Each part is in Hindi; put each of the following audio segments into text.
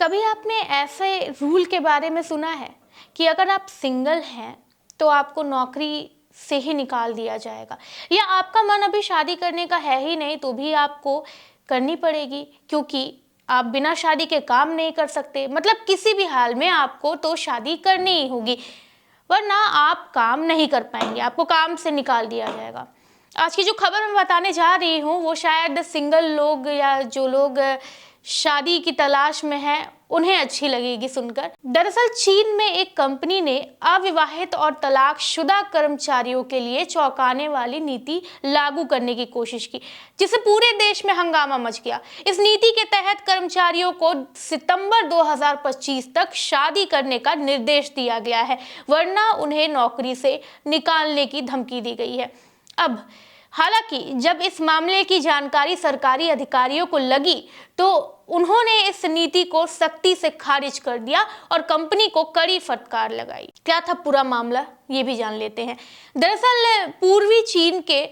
कभी आपने ऐसे रूल के बारे में सुना है कि अगर आप सिंगल हैं तो आपको नौकरी से ही निकाल दिया जाएगा, या आपका मन अभी शादी करने का है ही नहीं तो भी आपको करनी पड़ेगी क्योंकि आप बिना शादी के काम नहीं कर सकते। मतलब किसी भी हाल में आपको तो शादी करनी ही होगी, वरना आप काम नहीं कर पाएंगे, आपको काम से निकाल दिया जाएगा। आज की जो खबर मैं बताने जा रही हूँ वो शायद सिंगल लोग या जो लोग शादी की तलाश में हैं उन्हें अच्छी लगेगी सुनकर। दरअसल चीन में एक कंपनी ने अविवाहित और तलाकशुदा कर्मचारियों के लिए चौंकाने वाली नीति लागू करने की कोशिश की, जिससे पूरे देश में हंगामा मच गया। इस नीति के तहत कर्मचारियों को सितंबर 2025 तक शादी करने का निर्देश दिया गया है, वरना उन्हें नौकरी से निकालने की धमकी दी गई है। अब हालांकि जब इस मामले की जानकारी सरकारी अधिकारियों को लगी तो उन्होंने इस नीति को सख्ती से खारिज कर दिया और कंपनी को कड़ी फटकार लगाई। क्या था पूरा मामला, ये भी जान लेते हैं। दरअसल पूर्वी चीन के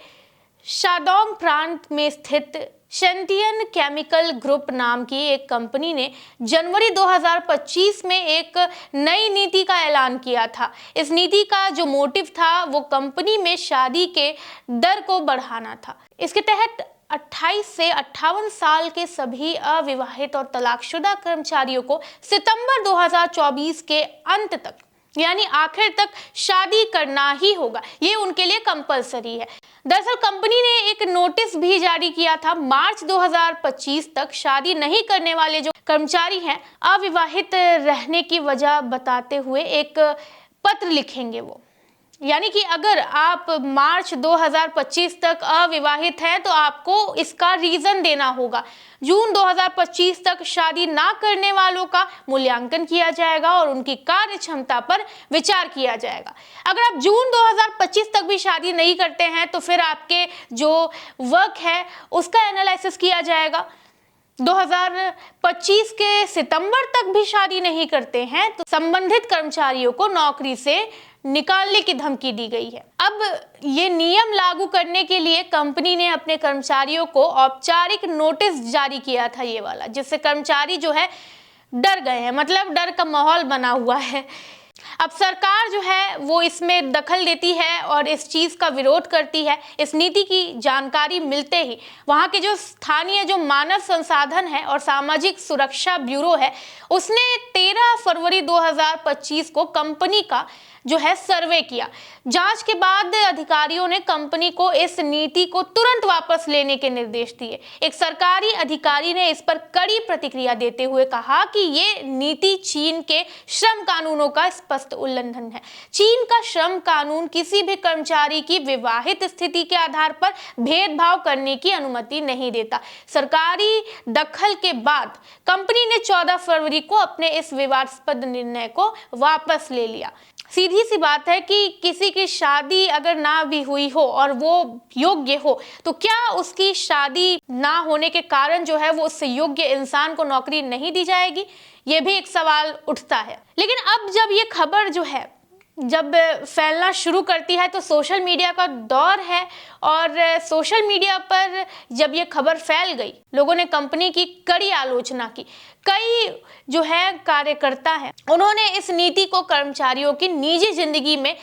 शाडोंग प्रांत में स्थित शेंटियन केमिकल ग्रुप नाम की एक कंपनी ने जनवरी 2025 में एक नई नीति का ऐलान किया था। इस नीति का जो मोटिव था वो कंपनी में शादी के दर को बढ़ाना था। इसके तहत 28 से 58 साल के सभी अविवाहित और तलाकशुदा कर्मचारियों को सितंबर 2024 के अंत तक यानी आखिर तक शादी करना ही होगा, ये उनके लिए कंपलसरी है। दरअसल कंपनी ने एक नोटिस भी जारी किया था। मार्च 2025 तक शादी नहीं करने वाले जो कर्मचारी हैं अविवाहित रहने की वजह बताते हुए एक पत्र लिखेंगे वो, यानी कि अगर आप मार्च 2025 तक अविवाहित हैं तो आपको इसका रीजन देना होगा। जून 2025 तक शादी ना करने वालों का मूल्यांकन किया जाएगा और उनकी कार्य क्षमता पर विचार किया जाएगा। अगर आप जून 2025 तक भी शादी नहीं करते हैं तो फिर आपके जो वर्क है उसका एनालिसिस किया जाएगा। 2025 के सितंबर तक भी शादी नहीं करते हैं तो संबंधित कर्मचारियों को नौकरी से निकालने की धमकी दी गई है। अब ये नियम लागू करने के लिए कंपनी ने अपने कर्मचारियों को औपचारिक नोटिस जारी किया था, ये वाला, जिससे कर्मचारी जो है डर गए हैं, मतलब डर का माहौल बना हुआ है। अब सरकार जो है वो इसमें दखल देती है और इस चीज़ का विरोध करती है। इस नीति की जानकारी मिलते ही वहाँ के जो स्थानीय जो मानव संसाधन है और सामाजिक सुरक्षा ब्यूरो है उसने 13 फरवरी 2025 को कंपनी का जो है सर्वे किया। जांच के बाद अधिकारियों ने कंपनी को इस नीति को तुरंत वापस लेने के निर्देश दिए। एक सरकारी अधिकारी ने इस पर कड़ी प्रतिक्रिया देते हुए कहा कि ये नीति चीन के श्रम कानूनों का स्पष्ट उल्लंघन है। चीन का श्रम कानून किसी भी कर्मचारी की विवाहित स्थिति के आधार पर भेदभाव करने की अनुमति नहीं देता। सरकारी दखल के बाद कंपनी ने 14 फरवरी को अपने इस विवादास्पद निर्णय को वापस ले लिया। सीधी सी बात है कि किसी की शादी अगर ना भी हुई हो और वो योग्य हो तो क्या उसकी शादी ना होने के कारण जो है वो उस योग्य इंसान को नौकरी नहीं दी जाएगी, ये भी एक सवाल उठता है। लेकिन अब जब ये खबर जो है जब फैलना शुरू करती है तो सोशल मीडिया का दौर है और सोशल मीडिया पर जब ये खबर फैल गई लोगों ने कंपनी की कड़ी आलोचना की। कई जो है कार्यकर्ता हैं उन्होंने इस नीति को कर्मचारियों की निजी जिंदगी में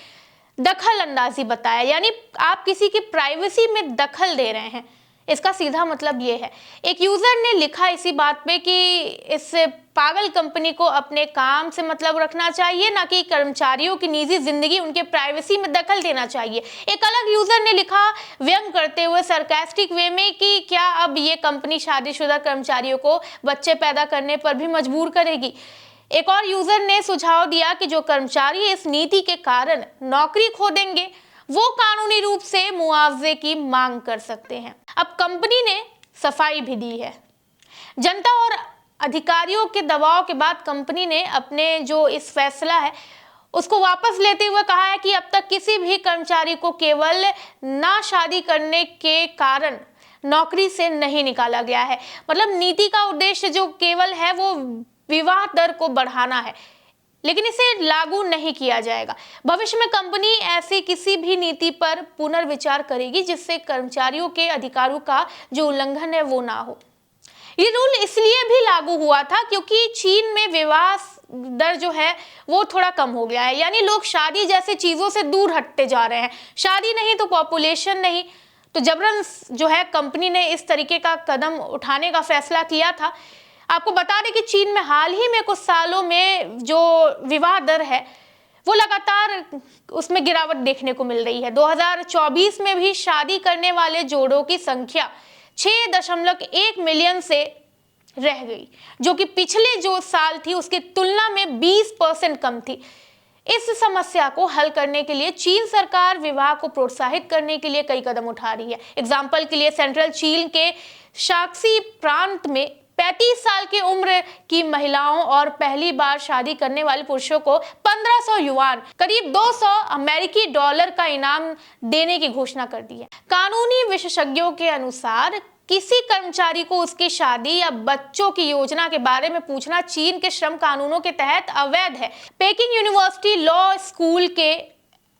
दखल अंदाजी बताया, यानी आप किसी की प्राइवेसी में दखल दे रहे हैं। इसका सीधा मतलब ये है। एक यूजर ने लिखा इसी बात पे कि इस पागल कंपनी को अपने काम से मतलब रखना चाहिए, ना कि कर्मचारियों की निजी जिंदगी उनके प्राइवेसी में दखल देना चाहिए। एक अलग यूजर ने लिखा व्यंग करते हुए सरकास्टिक वे में कि क्या अब ये कंपनी शादीशुदा कर्मचारियों को बच्चे पैदा करने पर भी मजबूर करेगी। एक और यूजर ने सुझाव दिया कि जो कर्मचारी इस नीति के कारण नौकरी खो देंगे वो कानूनी रूप से मुआवजे की मांग कर सकते हैं। अब कंपनी ने सफाई भी दी है। जनता और अधिकारियों के दबाव के बाद कंपनी ने अपने जो इस फैसला है उसको वापस लेते हुए कहा है कि अब तक किसी भी कर्मचारी को केवल ना शादी करने के कारण नौकरी से नहीं निकाला गया है। मतलब नीति का उद्देश्य जो केवल है वो विवाह दर को बढ़ाना है, लेकिन इसे लागू नहीं किया जाएगा। भविष्य में कंपनी ऐसी किसी भी नीति पर पुनर्विचार करेगी जिससे कर्मचारियों के अधिकारों का जो उल्लंघन है वो ना हो। ये रूल इसलिए भी लागू हुआ था क्योंकि चीन में विवाह दर जो है वो थोड़ा कम हो गया है, यानी लोग शादी जैसे चीजों से दूर हटते जा रहे हैं। शादी नहीं तो पॉपुलेशन नहीं, तो जबरन जो है कंपनी ने इस तरीके का कदम उठाने का फैसला किया था। आपको बता दें कि चीन में हाल ही में कुछ सालों में जो विवाह दर है वो लगातार उसमें गिरावट देखने को मिल रही है। 2024 में भी शादी करने वाले जोड़ों की संख्या 6.1 मिलियन से रह गई, जो कि पिछले जो साल थी उसकी तुलना में 20% कम थी। इस समस्या को हल करने के लिए चीन सरकार विवाह को प्रोत्साहित करने के लिए कई कदम उठा रही है। एग्जाम्पल के लिए सेंट्रल चीन के शाक्सी प्रांत में 35 साल की उम्र की महिलाओं और पहली बार शादी करने वाले पुरुषों को 1500 युआन करीब 200 अमेरिकी डॉलर का इनाम देने की घोषणा कर दी है। कानूनी विशेषज्ञों के अनुसार किसी कर्मचारी को उसकी शादी या बच्चों की योजना के बारे में पूछना चीन के श्रम कानूनों के तहत अवैध है। पेकिंग यूनिवर्सिटी लॉ स्कूल के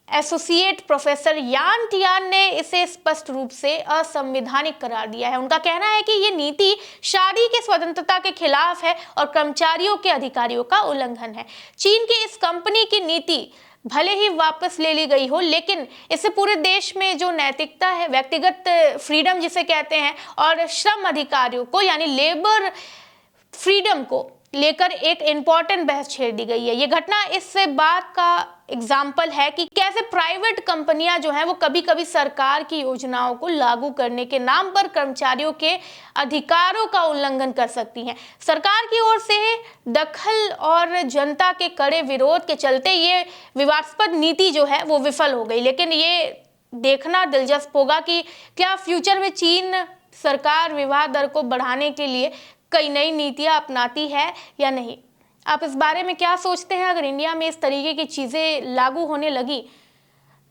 एसोसिएट प्रोफेसर यान टियान ने इसे स्पष्ट रूप से असंवैधानिक करार दिया है। उनका कहना है कि ये नीति शादी की स्वतंत्रता के खिलाफ है और कर्मचारियों के अधिकारों का उल्लंघन है। चीन की इस कंपनी की नीति भले ही वापस ले ली गई हो, लेकिन इससे पूरे देश में जो नैतिकता है, व्यक्तिगत फ्रीडम जिसे कहते हैं, और श्रम अधिकारियों को यानी लेबर फ्रीडम को लेकर एक इंपॉर्टेंट बहस छेड़ दी गई है। ये घटना इस बात का एग्जाम्पल है कि कैसे प्राइवेट कंपनियां जो हैं वो कभी कभी सरकार की योजनाओं को लागू करने के नाम पर कर्मचारियों के अधिकारों का उल्लंघन कर सकती हैं। सरकार की ओर से दखल और जनता के कड़े विरोध के चलते ये विवादास्पद नीति जो है वो विफल हो गई। लेकिन ये देखना दिलचस्प होगा कि क्या फ्यूचर में चीन सरकार विवाह दर को बढ़ाने के लिए कई नई नीतियां अपनाती है या नहीं। आप इस बारे में क्या सोचते हैं? अगर इंडिया में इस तरीके की चीज़ें लागू होने लगी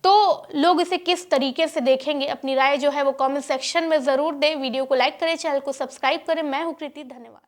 तो लोग इसे किस तरीके से देखेंगे? अपनी राय जो है वो कमेंट सेक्शन में ज़रूर दें। वीडियो को लाइक करें, चैनल को सब्सक्राइब करें। मैं हूँ कृति, धन्यवाद।